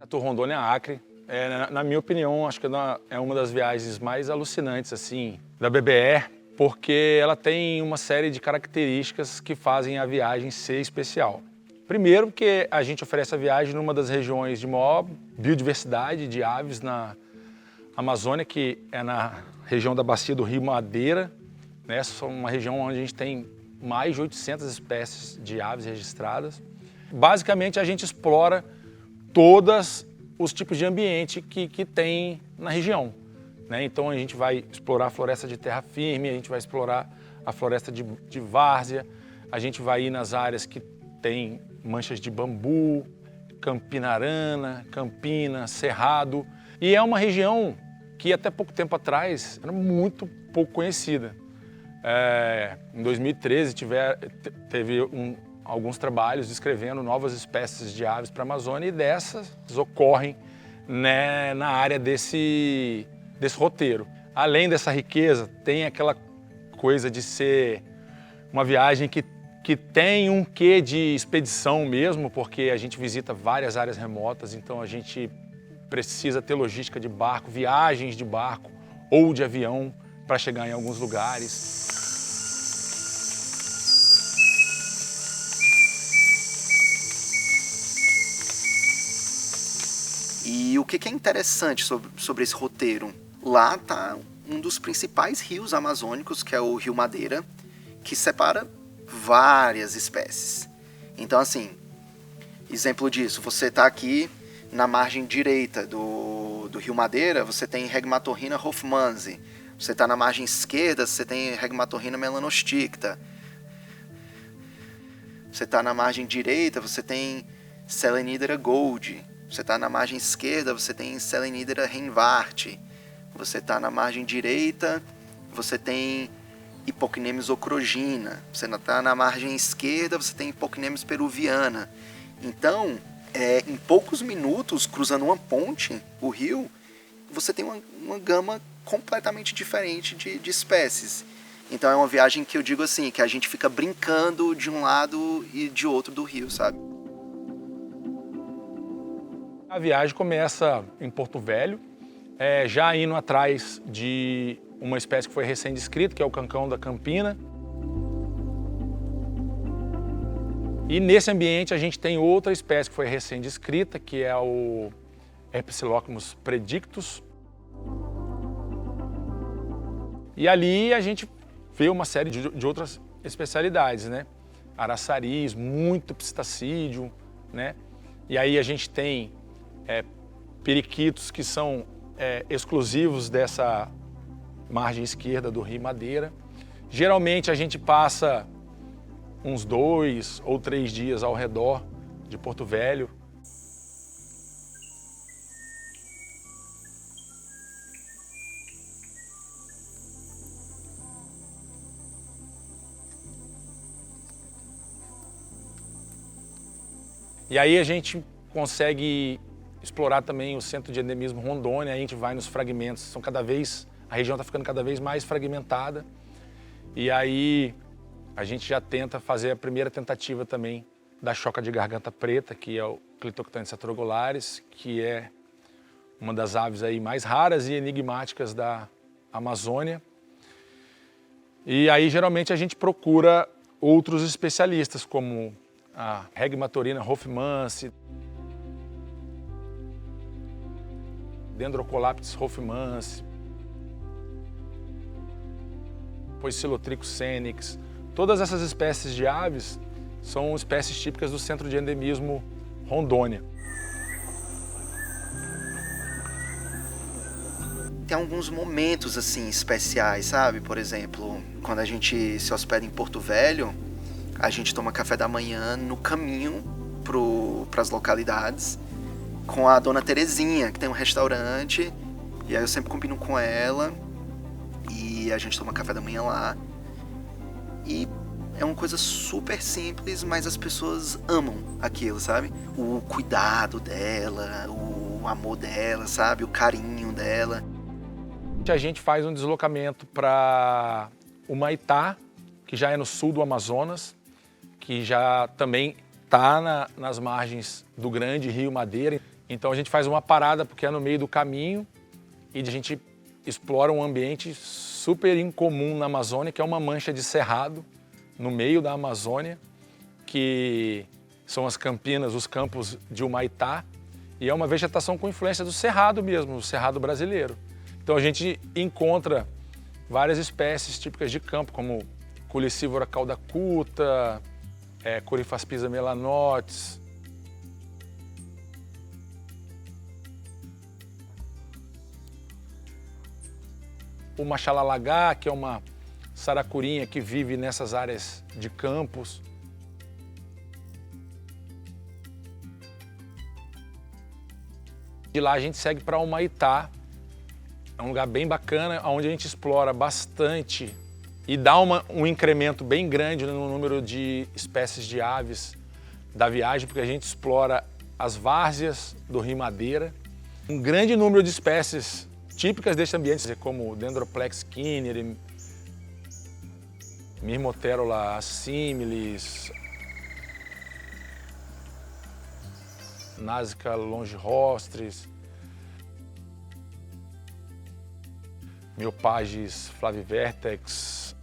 A Rondônia-Acre, na minha opinião, acho que é uma das viagens mais alucinantes assim, da BBR, porque ela tem uma série de características que fazem a viagem ser especial. Primeiro, porque a gente oferece a viagem numa das regiões de maior biodiversidade de aves na Amazônia, que é na região da bacia do Rio Madeira, né? Essa é uma região onde a gente tem mais de 800 espécies de aves registradas. Basicamente, a gente explora todos os tipos de ambiente que tem na região, né? Então a gente vai explorar a floresta de terra firme, a gente vai explorar a floresta de várzea, a gente vai ir nas áreas que tem manchas de bambu, campinarana, campina, cerrado. E é uma região que até pouco tempo atrás era muito pouco conhecida. Em 2013 teve alguns trabalhos descrevendo novas espécies de aves para a Amazônia e dessas ocorrem, né, na área desse roteiro. Além dessa riqueza, tem aquela coisa de ser uma viagem que tem um quê de expedição mesmo, porque a gente visita várias áreas remotas, então a gente precisa ter logística de barco, viagens de barco ou de avião para chegar em alguns lugares. E o que é interessante sobre esse roteiro? Lá está um dos principais rios amazônicos, que é o Rio Madeira, que separa várias espécies. Então, assim, exemplo disso, você está aqui na margem direita do Rio Madeira, você tem Regmatorrhina hoffmannsii. Você está na margem esquerda, você tem Regmatorrhina melanosticta. Você está na margem direita, você tem Selenidera gold. Você está na margem esquerda, você tem Selenidera reinvarti. Você está na margem direita, você tem Hipocnemis ocrogina. Você está na margem esquerda, você tem Hipocnemis peruviana. Então, em poucos minutos, cruzando uma ponte, o rio, você tem uma gama completamente diferente de espécies. Então é uma viagem que eu digo assim, que a gente fica brincando de um lado e de outro do rio, sabe? A viagem começa em Porto Velho, já indo atrás de uma espécie que foi recém-descrita, que é o cancão da campina. E nesse ambiente a gente tem outra espécie que foi recém-descrita, que é o Epsilochmus predictus. E ali a gente vê uma série de outras especialidades, né? Araçaris, muito psitacídeo, né? E aí a gente tem periquitos que são exclusivos dessa margem esquerda do Rio Madeira. Geralmente a gente passa uns 2 ou 3 dias ao redor de Porto Velho. E aí a gente consegue explorar também o Centro de Endemismo Rondônia, a gente vai nos fragmentos, a região está ficando cada vez mais fragmentada. E aí a gente já tenta fazer a primeira tentativa também da choca de garganta preta, que é o Clitoctanis atrogolaris, que é uma das aves aí mais raras e enigmáticas da Amazônia. E aí geralmente a gente procura outros especialistas, como a Regmatorrhina hoffmannsii, Dendrocolaptes hoffmannsii, Poecilotricus senix. Todas essas espécies de aves são espécies típicas do Centro de Endemismo Rondônia. Tem alguns momentos assim especiais, sabe? Por exemplo, quando a gente se hospeda em Porto Velho, a gente toma café da manhã no caminho para as localidades. com a dona Terezinha, que tem um restaurante, e aí eu sempre combino com ela, e a gente toma café da manhã lá. E é uma coisa super simples, mas as pessoas amam aquilo, sabe? O cuidado dela, o amor dela, sabe? O carinho dela. A gente faz um deslocamento para Humaitá, que já é no sul do Amazonas, que já também está nas margens do grande Rio Madeira. Então a gente faz uma parada porque é no meio do caminho e a gente explora um ambiente super incomum na Amazônia, que é uma mancha de cerrado no meio da Amazônia, que são as campinas, os campos de Humaitá, e é uma vegetação com influência do cerrado mesmo, o cerrado brasileiro. Então a gente encontra várias espécies típicas de campo, como Culicivora caudacuta, Coryphaspisa melanotis, o machalalagá, que é uma saracurinha que vive nessas áreas de campos. De lá a gente segue para Humaitá, é um lugar bem bacana, onde a gente explora bastante e dá um incremento bem grande no número de espécies de aves da viagem, porque a gente explora as várzeas do Rio Madeira, um grande número de espécies típicas deste ambiente, como Dendroplex kinneri, Myrmoterola assimilis, Nasica longirostris, Myopages flavivertex,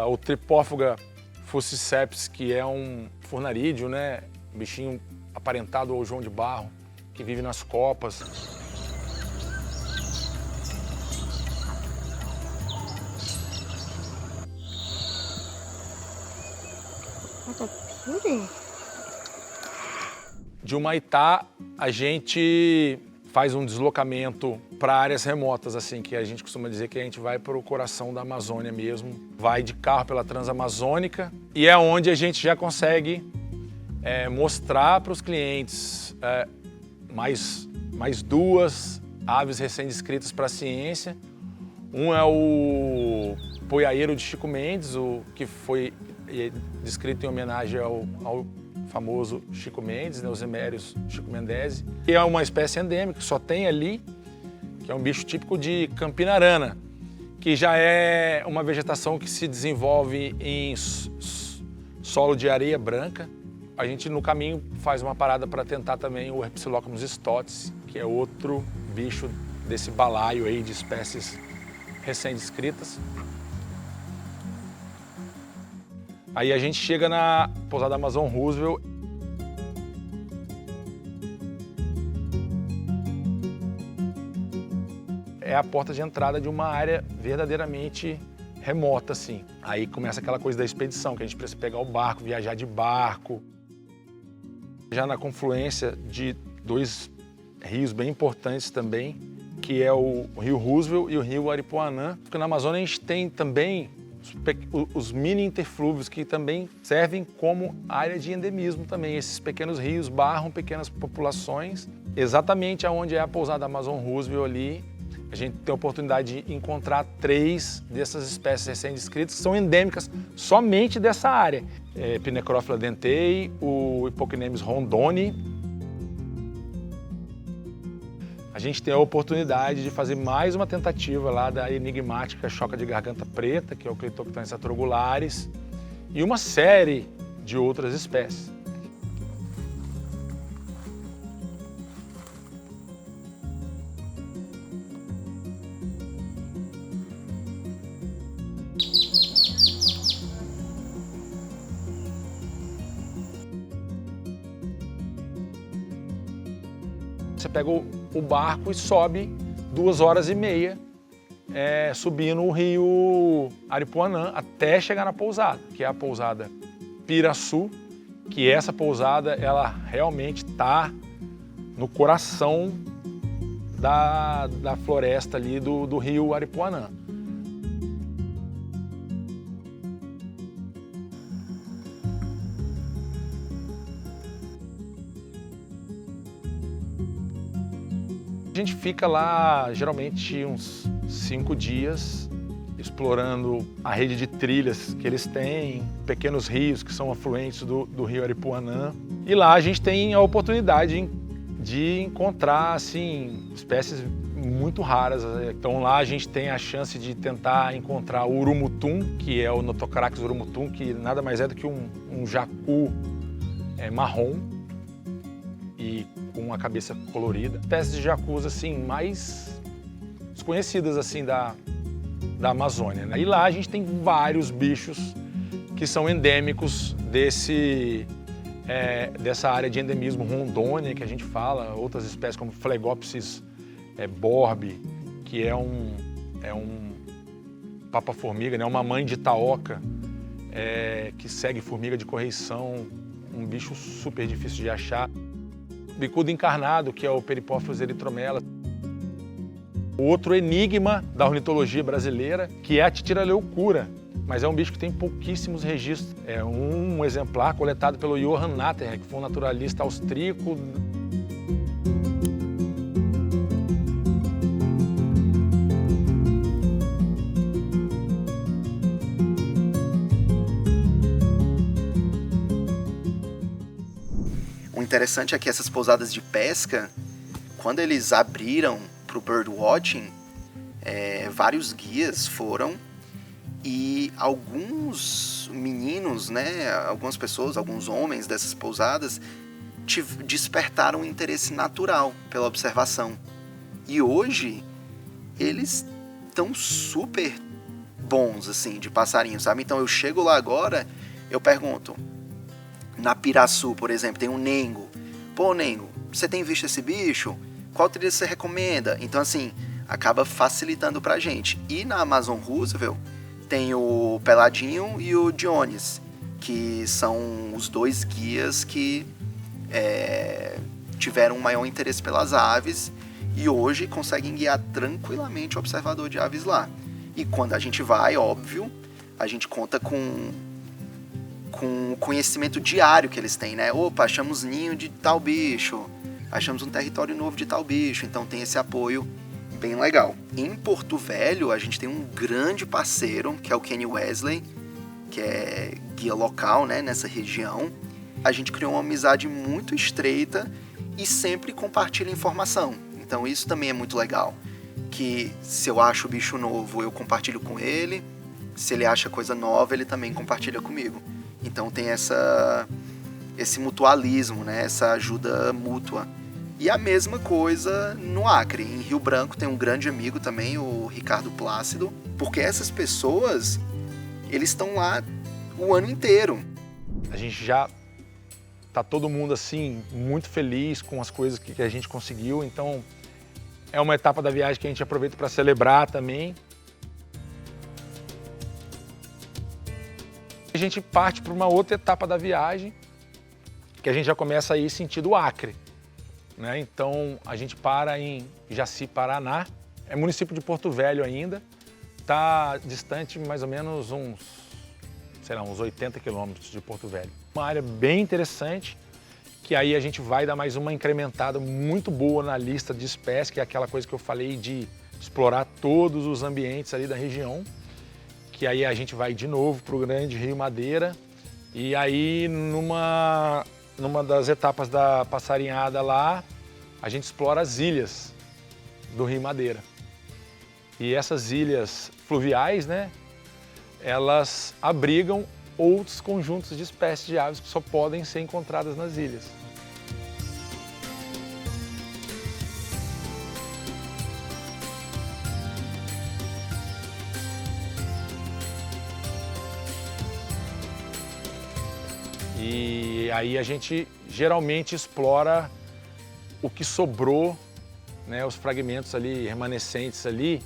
o Tripófaga fuciceps, que é um furnarídeo, né? Um bichinho aparentado ao João de Barro, que vive nas copas. De Humaitá, a gente faz um deslocamento para áreas remotas, assim, que a gente costuma dizer que a gente vai para o coração da Amazônia mesmo. Vai de carro pela Transamazônica e é onde a gente já consegue mostrar para os clientes mais duas aves recém-descritas para a ciência. Um é o poiaeiro de Chico Mendes, que foi descrito em homenagem ao famoso Chico Mendes, né, os Hemérios Chico Mendes, que é uma espécie endêmica, que só tem ali, que é um bicho típico de Campina Arana, que já é uma vegetação que se desenvolve em solo de areia branca. A gente, no caminho, faz uma parada para tentar também o Herpsilochmus stotis, que é outro bicho desse balaio aí de espécies recém-descritas. Aí a gente chega na pousada Amazon Roosevelt. É a porta de entrada de uma área verdadeiramente remota, assim. Aí começa aquela coisa da expedição, que a gente precisa pegar o barco, viajar de barco. Já na confluência de dois rios bem importantes também, que é o Rio Roosevelt e o Rio Aripuanã. Porque na Amazônia a gente tem também os mini interflúvios, que também servem como área de endemismo também. Esses pequenos rios barram pequenas populações. Exatamente aonde é a pousada Amazon Roosevelt ali, a gente tem a oportunidade de encontrar 3 dessas espécies recém-descritas que são endêmicas somente dessa área. Pinecrófila dentei, o Hippocanemus rondoni. A gente tem a oportunidade de fazer mais uma tentativa lá da enigmática choca de garganta preta, que é o Clitoctans atrogularis, e uma série de outras espécies. Você pega o barco e sobe 2 horas e meia subindo o rio Aripuanã até chegar na pousada, que é a pousada Piraçu, que essa pousada ela realmente está no coração da floresta ali do rio Aripuanã. A gente fica lá geralmente uns 5 dias explorando a rede de trilhas que eles têm, pequenos rios que são afluentes do rio Aripuanã. E lá a gente tem a oportunidade de encontrar assim, espécies muito raras. Então lá a gente tem a chance de tentar encontrar o urumutum, que é o Nothocharax urumutum, que nada mais é do que um jacu marrom e com uma cabeça colorida. Espécies de jacus assim, mais desconhecidas assim, da Amazônia, né? E lá a gente tem vários bichos que são endêmicos dessa área de endemismo Rondônia, que a gente fala, outras espécies como Phlegopsis borbe, que é um papa-formiga, né? Uma mãe de taoca que segue formiga de correição, um bicho super difícil de achar. Bicudo encarnado, que é o Peripófilos erythromela. Outro enigma da ornitologia brasileira, que é a Titiraleucura, mas é um bicho que tem pouquíssimos registros. É um exemplar coletado pelo Johann Natterher, que foi um naturalista austríaco. O interessante é que essas pousadas de pesca, quando eles abriram para o birdwatching, vários guias foram e alguns meninos, né, algumas pessoas, alguns homens dessas pousadas despertaram um interesse natural pela observação. E hoje eles estão super bons assim de passarinho, sabe? Então eu chego lá agora, eu pergunto, na Piraçu, por exemplo, tem um nengo. Pô, nengo, você tem visto esse bicho? Qual trilha você recomenda? Então, assim, acaba facilitando pra gente. E na Amazon Roosevelt tem o Peladinho e o Dionis, que são os dois guias que tiveram um maior interesse pelas aves e hoje conseguem guiar tranquilamente o observador de aves lá. E quando a gente vai, óbvio, a gente conta com o conhecimento diário que eles têm, né? Opa, achamos ninho de tal bicho, achamos um território novo de tal bicho, então tem esse apoio bem legal. Em Porto Velho, a gente tem um grande parceiro, que é o Kenny Wesley, que é guia local, né, nessa região. A gente criou uma amizade muito estreita e sempre compartilha informação. Então isso também é muito legal, que se eu acho bicho novo, eu compartilho com ele, se ele acha coisa nova, ele também compartilha comigo. Então tem esse mutualismo, né? Essa ajuda mútua. E a mesma coisa no Acre. Em Rio Branco tem um grande amigo também, o Ricardo Plácido, porque essas pessoas, eles estão lá o ano inteiro. A gente já tá todo mundo assim muito feliz com as coisas que a gente conseguiu, então é uma etapa da viagem que a gente aproveita para celebrar também. A gente parte para uma outra etapa da viagem, que a gente já começa a ir sentido Acre, né? Então a gente para em Jaci, Paraná, é município de Porto Velho ainda, está distante mais ou menos uns 80 quilômetros de Porto Velho. Uma área bem interessante, que aí a gente vai dar mais uma incrementada muito boa na lista de espécies, que é aquela coisa que eu falei de explorar todos os ambientes ali da região. Que aí a gente vai de novo para o grande Rio Madeira e aí numa das etapas da passarinhada lá, a gente explora as ilhas do Rio Madeira. E essas ilhas fluviais, né, elas abrigam outros conjuntos de espécies de aves que só podem ser encontradas nas ilhas. E aí a gente geralmente explora o que sobrou, né, os fragmentos ali, remanescentes ali,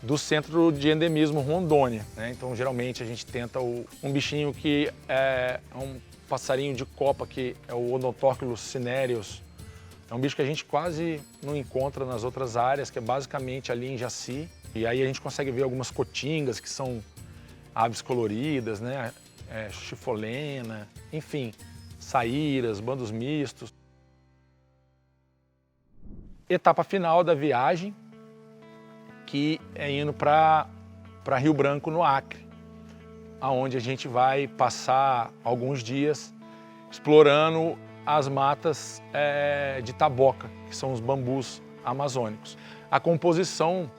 do centro de endemismo Rondônia, né? Então geralmente a gente tenta um bichinho que é um passarinho de copa, que é o Odontorchilus cinereus. É um bicho que a gente quase não encontra nas outras áreas, que é basicamente ali em Jaci. E aí a gente consegue ver algumas cotingas, que são aves coloridas, né? Chifolena, enfim, saíras, bandos mistos. etapa final da viagem, que é indo para Rio Branco, no Acre, aonde a gente vai passar alguns dias explorando as matas de taboca, que são os bambus amazônicos. A composição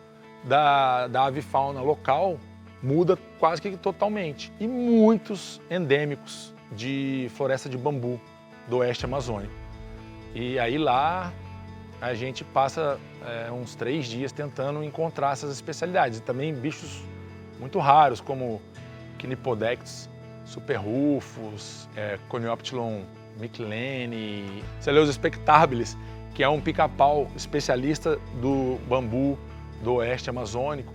da avifauna local muda quase que totalmente, e muitos endêmicos de floresta de bambu do oeste amazônico. E aí lá a gente passa uns 3 dias tentando encontrar essas especialidades. E também bichos muito raros, como Quinipodectes superrufus, Conioptilon miclene, Celeus spectabilis, que é um pica-pau especialista do bambu do oeste amazônico.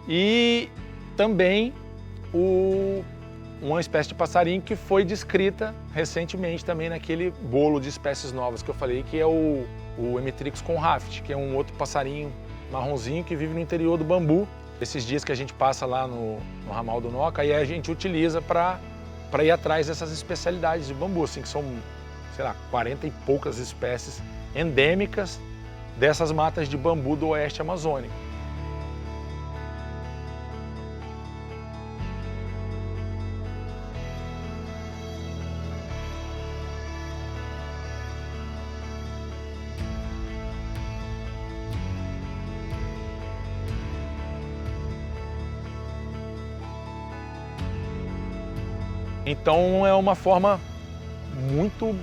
E também uma espécie de passarinho que foi descrita recentemente também naquele bolo de espécies novas que eu falei, que é o Emitrix conraft, que é um outro passarinho marronzinho que vive no interior do bambu. Esses dias que a gente passa lá no ramal do Noca, aí a gente utiliza para ir atrás dessas especialidades de bambu, assim, que são, sei lá, 40 e poucas espécies endêmicas dessas matas de bambu do oeste amazônico. Então é uma forma muito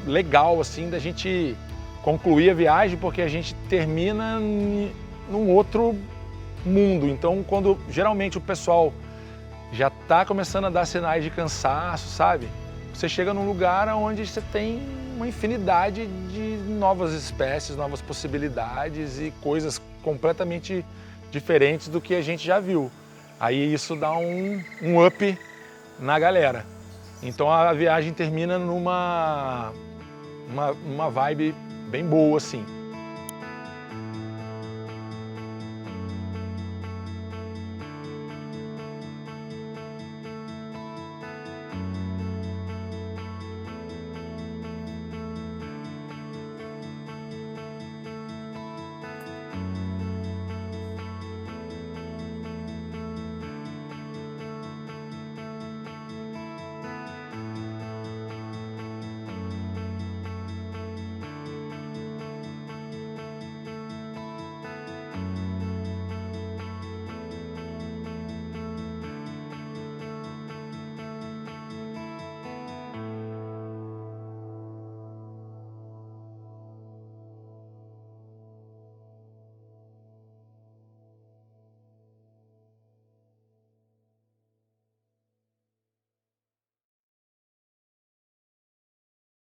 legal assim da gente concluir a viagem, porque a gente termina num outro mundo. Então quando geralmente o pessoal já está começando a dar sinais de cansaço, sabe? Você chega num lugar onde você tem uma infinidade de novas espécies, novas possibilidades e coisas completamente diferentes do que a gente já viu. Aí isso dá um up na galera. Então a viagem termina numa vibe bem boa, assim.